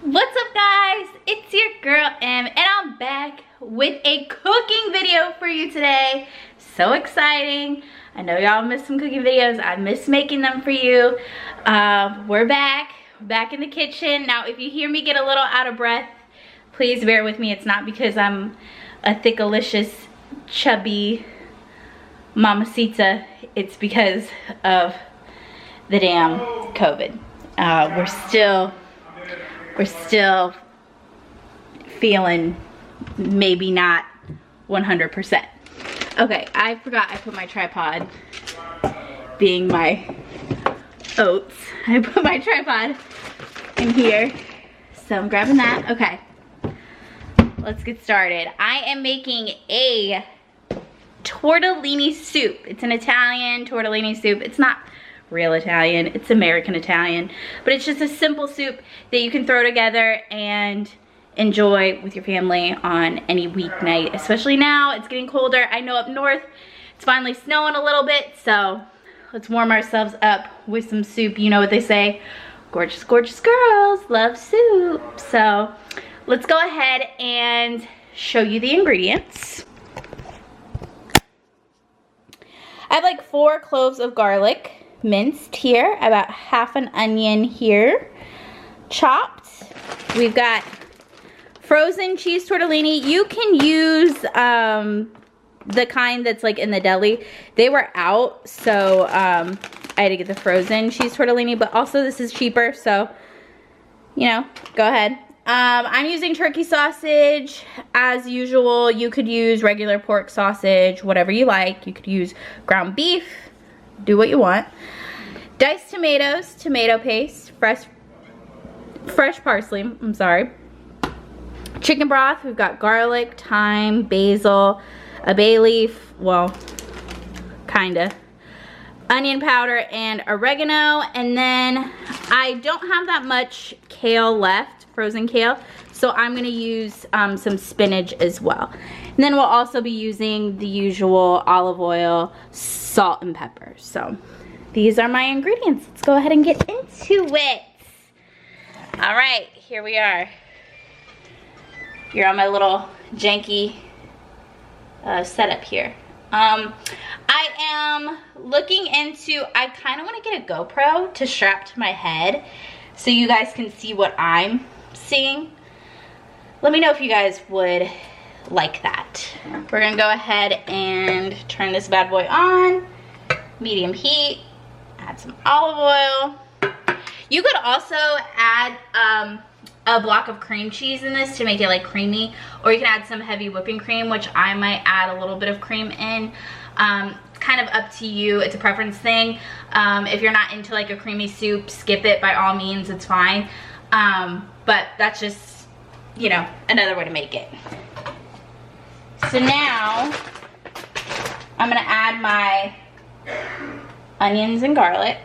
What's up guys? It's your girl Em and I'm back with a cooking video for you today. So exciting. I know y'all miss some cooking videos. I miss making them for you. We're back in the kitchen. Now if you hear me get a little out of breath, please bear with me. It's not because I'm a thickalicious, chubby mamacita. It's because of the damn COVID. We're still feeling maybe not 100%. Okay, I forgot I put my tripod, being my oats. I put my tripod in here, so I'm grabbing that. Okay, let's get started. I am making a tortellini soup. It's an Italian tortellini soup. It's not real Italian, it's American Italian, but it's just a simple soup that you can throw together and enjoy with your family on any weeknight, especially now. It's getting colder. I know up north it's finally snowing a little bit, so let's warm ourselves up with some soup. You know what they say, gorgeous girls love soup. So let's go ahead and show you the ingredients. I have like 4 cloves of garlic minced here, about half an onion here chopped. We've got frozen cheese tortellini. You can use the kind that's like in the deli. They were out, so I had to get the frozen cheese tortellini, but also this is cheaper, so you know, go ahead. I'm using turkey sausage as usual. You could use regular pork sausage, whatever you like. You could use ground beef, do what you want. Diced tomatoes, tomato paste, fresh parsley, I'm sorry. Chicken broth, we've got garlic, thyme, basil, a bay leaf, well, kinda. Onion powder and oregano, and then I don't have that much kale left, frozen kale, so I'm gonna use some spinach as well. And then we'll also be using the usual olive oil, salt, and pepper. So these are my ingredients. Let's go ahead and get into it. All right, here we are. You're on my little janky setup here. I am looking into, I kind of want to get a GoPro to strap to my head so you guys can see what I'm seeing. Let me know if you guys would like that. We're gonna go ahead and turn this bad boy on, medium heat, add some olive oil. You could also add a block of cream cheese in this to make it like creamy, or you can add some heavy whipping cream, which I might add a little bit of cream in. It's kind of up to you. It's a preference thing. If you're not into like a creamy soup, skip it by all means, it's fine. But that's just, you know, another way to make it. So now I'm gonna add my onions and garlic.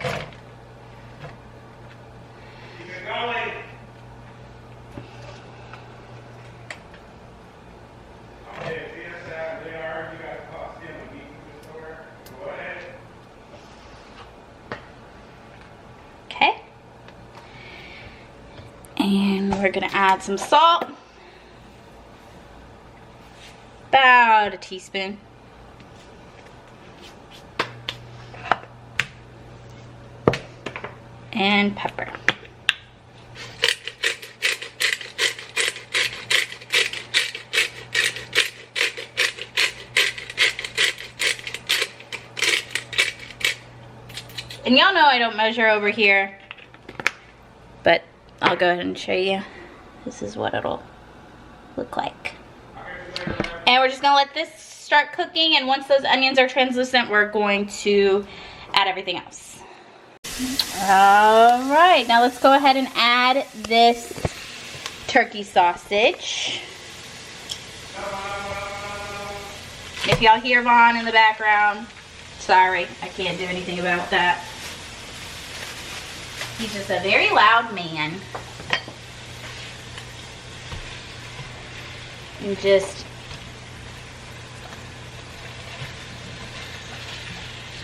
Okay. And we're gonna add some salt. About a teaspoon. And pepper. And y'all know I don't measure over here, but I'll go ahead and show you. This is what it'll look like. And we're just gonna let this start cooking, and once those onions are translucent, we're going to add everything else. All right, now let's go ahead and add this turkey sausage. If y'all hear Vaughn in the background, sorry, I can't do anything about that. He's just a very loud man. And just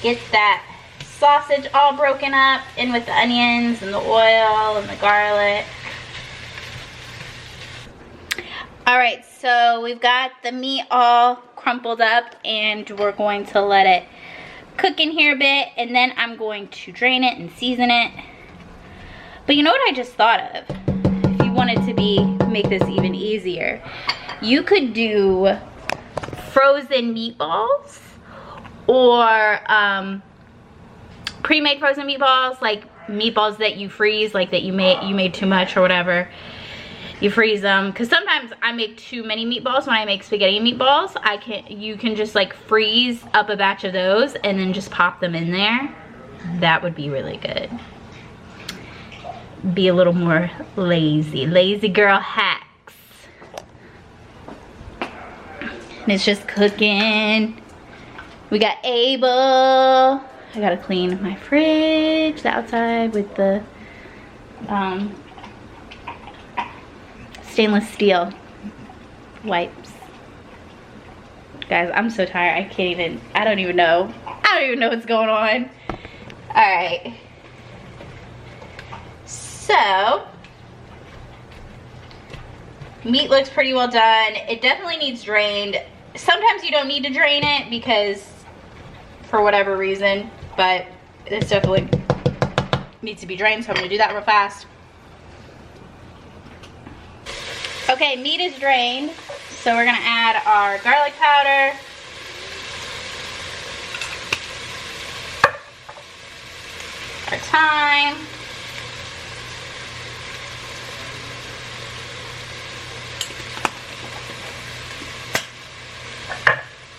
get that sausage all broken up in with the onions and the oil and the garlic. All right, so we've got the meat all crumpled up and we're going to let it cook in here a bit, and then I'm going to drain it and season it. But you know what I just thought of? If you wanted to make this even easier, you could do frozen meatballs or pre-made frozen meatballs, like meatballs that you freeze, like that you made too much or whatever. You freeze them, because sometimes I make too many meatballs. When I make spaghetti meatballs, you can just like freeze up a batch of those and then just pop them in there. That would be really good. Be a little more lazy girl hacks. And it's just cooking. We got Abel. I gotta clean my fridge, the outside with the stainless steel wipes. Guys, I'm so tired. I don't even know what's going on. All right. So, meat looks pretty well done. It definitely needs drained. Sometimes you don't need to drain it because for whatever reason, but this definitely needs to be drained, so I'm gonna do that real fast. Okay, meat is drained, so we're gonna add our garlic powder, our thyme,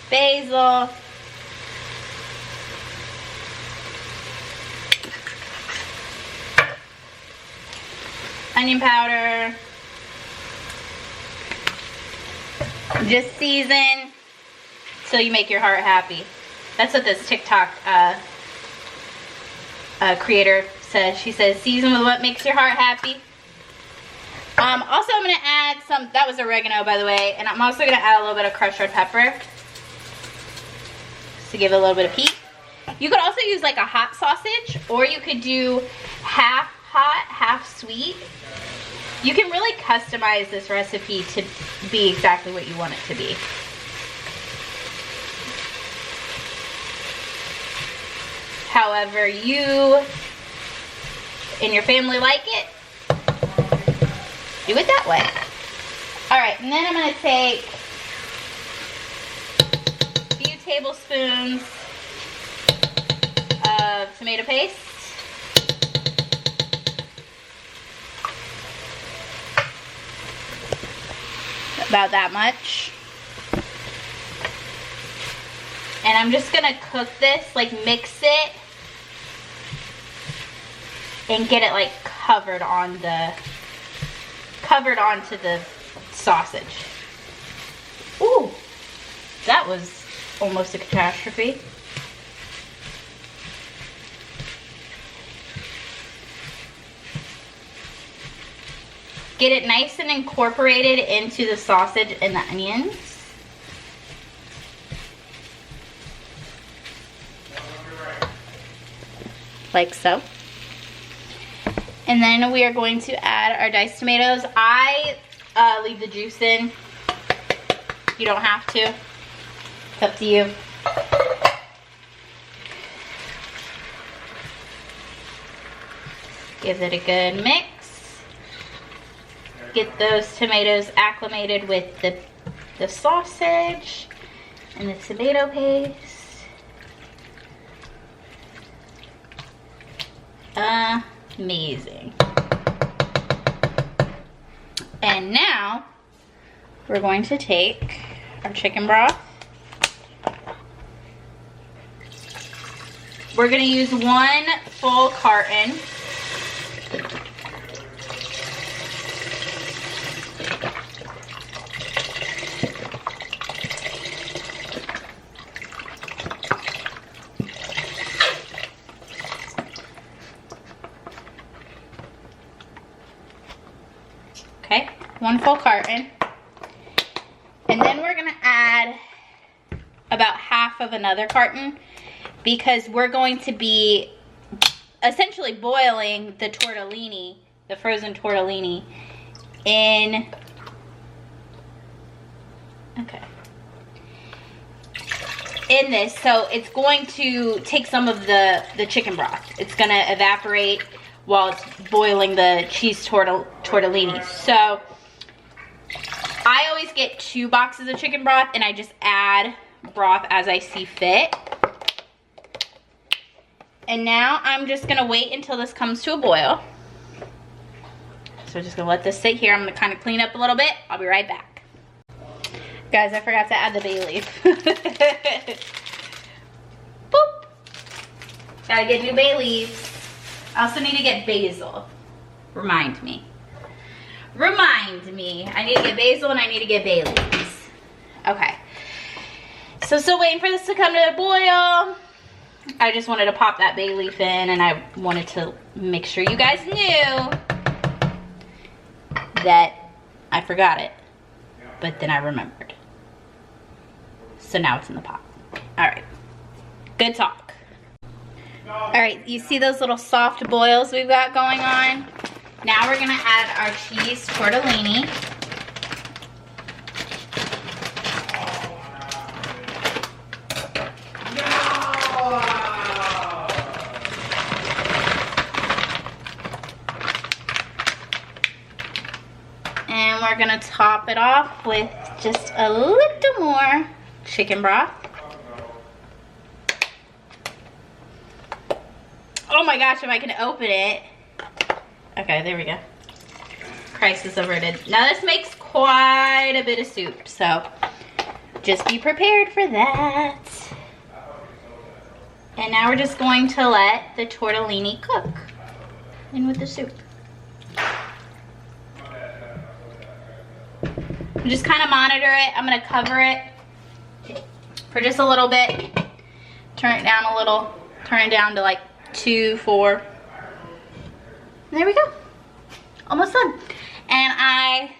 basil, onion powder. Just season till you make your heart happy. That's what this TikTok creator says. She says, season with what makes your heart happy. Also, I'm going to add some, that was oregano, by the way, and I'm also going to add a little bit of crushed red pepper to give it a little bit of heat. You could also use like a hot sausage, or you could do half hot, half sweet. You can really customize this recipe to be exactly what you want it to be. However you and your family like it, do it that way. All right, and then I'm gonna take a few tablespoons of tomato paste. About that much. And I'm just gonna cook this, like mix it and get it like covered onto the sausage. Ooh, that was almost a catastrophe. Get it nice and incorporated into the sausage and the onions. Like so. And then we are going to add our diced tomatoes. I leave the juice in. You don't have to. It's up to you. Give it a good mix. Get those tomatoes acclimated with the sausage and the tomato paste. Amazing. And now we're going to take our chicken broth. We're going to use 1 full carton. Okay, 1 full carton. And then we're gonna add about half of another carton because we're going to be essentially boiling the tortellini, the frozen tortellini, in Okay. In this, so it's going to take some of the chicken broth. It's gonna evaporate while it's boiling the cheese tortellini. So I always get 2 boxes of chicken broth and I just add broth as I see fit. And now I'm just gonna wait until this comes to a boil. So I'm just gonna let this sit here. I'm gonna kind of clean up a little bit. I'll be right back. Guys, I forgot to add the bay leaf. Boop. Gotta get new bay leaves. I also need to get basil. Remind me. Remind me. I need to get basil and I need to get bay leaves. Okay. So still waiting for this to come to a boil. I just wanted to pop that bay leaf in and I wanted to make sure you guys knew that I forgot it. But then I remembered. So now it's in the pot. All right. Good talk. All right, you see those little soft boils we've got going on? Now we're gonna add our cheese tortellini. And we're gonna top it off with just a little more chicken broth. Oh my gosh, if I can open it. Okay, there we go. Crisis averted. Now this makes quite a bit of soup, so just be prepared for that. And now we're just going to let the tortellini cook in with the soup. Just kind of monitor it. I'm gonna cover it for just a little bit. Turn it down a little. Turn it down to like 2, 4. And there we go. Almost done. And I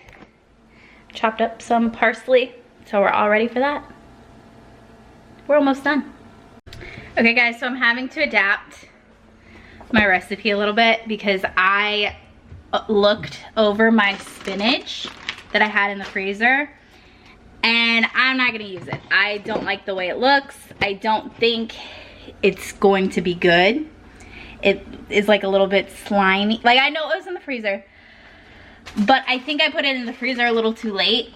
chopped up some parsley, so we're all ready for that. We're almost done. Okay guys, so I'm having to adapt my recipe a little bit because I looked over my spinach that I had in the freezer and I'm not gonna use it. I don't like the way it looks. I don't think it's going to be good. It is like a little bit slimy. Like, I know it was in the freezer, but I think I put it in the freezer a little too late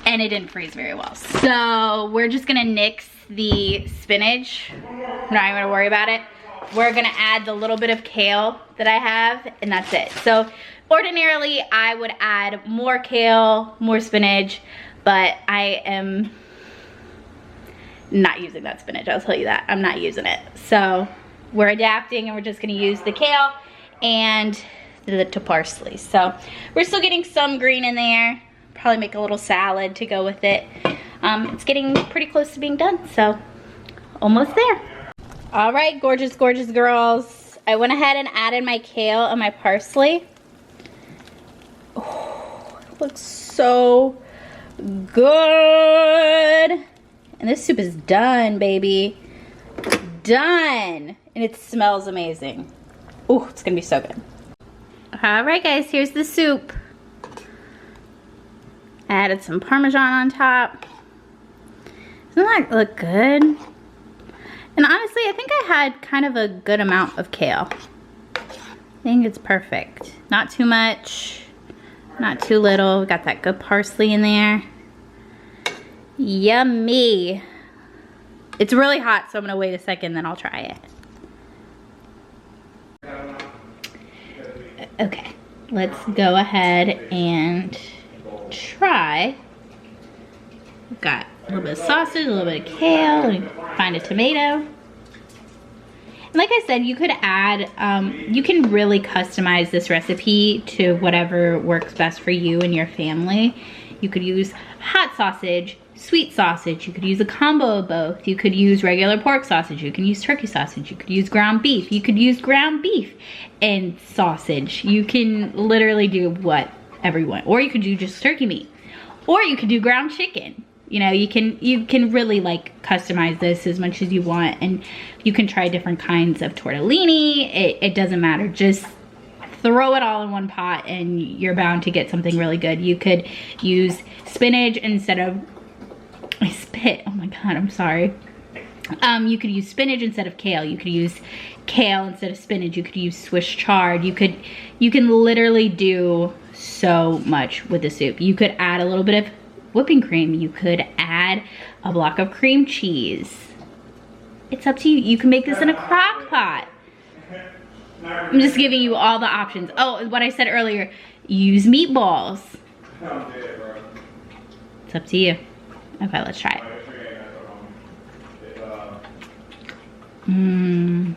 and it didn't freeze very well. So we're just gonna nix the spinach. I'm not even gonna worry about it. We're gonna add the little bit of kale that I have and that's it. So ordinarily I would add more kale, more spinach, but I am not using that spinach, I'll tell you that. I'm not using it. So we're adapting and we're just gonna use the kale and the parsley. So we're still getting some green in there. Probably make a little salad to go with it. It's getting pretty close to being done, so almost there. All right, gorgeous, gorgeous girls. I went ahead and added my kale and my parsley. Oh, it looks so good. And this soup is done, baby. Done. And it smells amazing. Ooh, it's gonna be so good. All right, guys, here's the soup. I added some parmesan on top. Doesn't that look good? And honestly, I think I had kind of a good amount of kale. I think it's perfect. Not too much, not too little. We got that good parsley in there. Yummy. It's really hot, so I'm gonna wait a second, then I'll try it. Okay, let's go ahead and try. We've got a little bit of sausage, a little bit of kale, and find a tomato. And like I said, you could add, you can really customize this recipe to whatever works best for you and your family. You could use hot sausage, sweet sausage, you could use a combo of both. You could use regular pork sausage, you can use turkey sausage, you could use ground beef, you could use ground beef and sausage. You can literally do whatever you want. Or you could do just turkey meat. Or you could do ground chicken. You know, you can really like customize this as much as you want, and you can try different kinds of tortellini. It doesn't matter. Just throw it all in one pot and you're bound to get something really good. You could use spinach instead of, I spit, oh my God, I'm sorry. You could use spinach instead of kale. You could use kale instead of spinach. You could use Swiss chard. You can literally do so much with the soup. You could add a little bit of whipping cream. You could add a block of cream cheese. It's up to you. You can make this in a crock pot. I'm just giving you all the options. Oh, what I said earlier, use meatballs. It's up to you. Okay, let's try it. Mmm.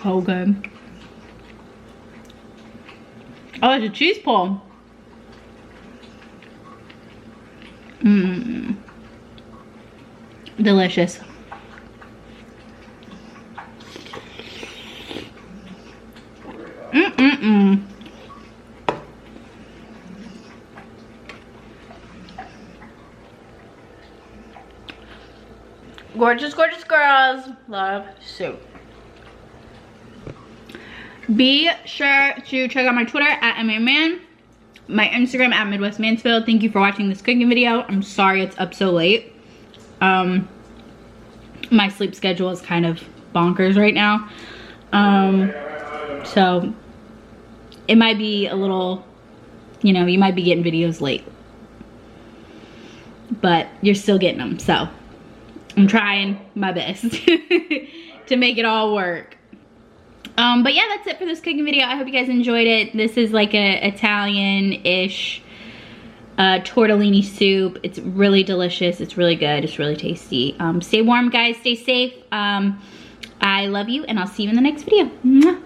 So good. Oh, it's a cheese pull. Mmm. Delicious. Mmm. Gorgeous, gorgeous girls love soup. Be sure to check out my Twitter at MAMan, my Instagram at Midwest Mansfield. Thank you for watching this cooking video. I'm sorry it's up so late. My sleep schedule is kind of bonkers right now. So it might be a little, you know, you might be getting videos late, but you're still getting them. So I'm trying my best to make it all work. But yeah, that's it for this cooking video. I hope you guys enjoyed it. This is like a Italian-ish tortellini soup. It's really delicious. It's really good. It's really tasty. Stay warm, guys. Stay safe. I love you, and I'll see you in the next video. Mwah.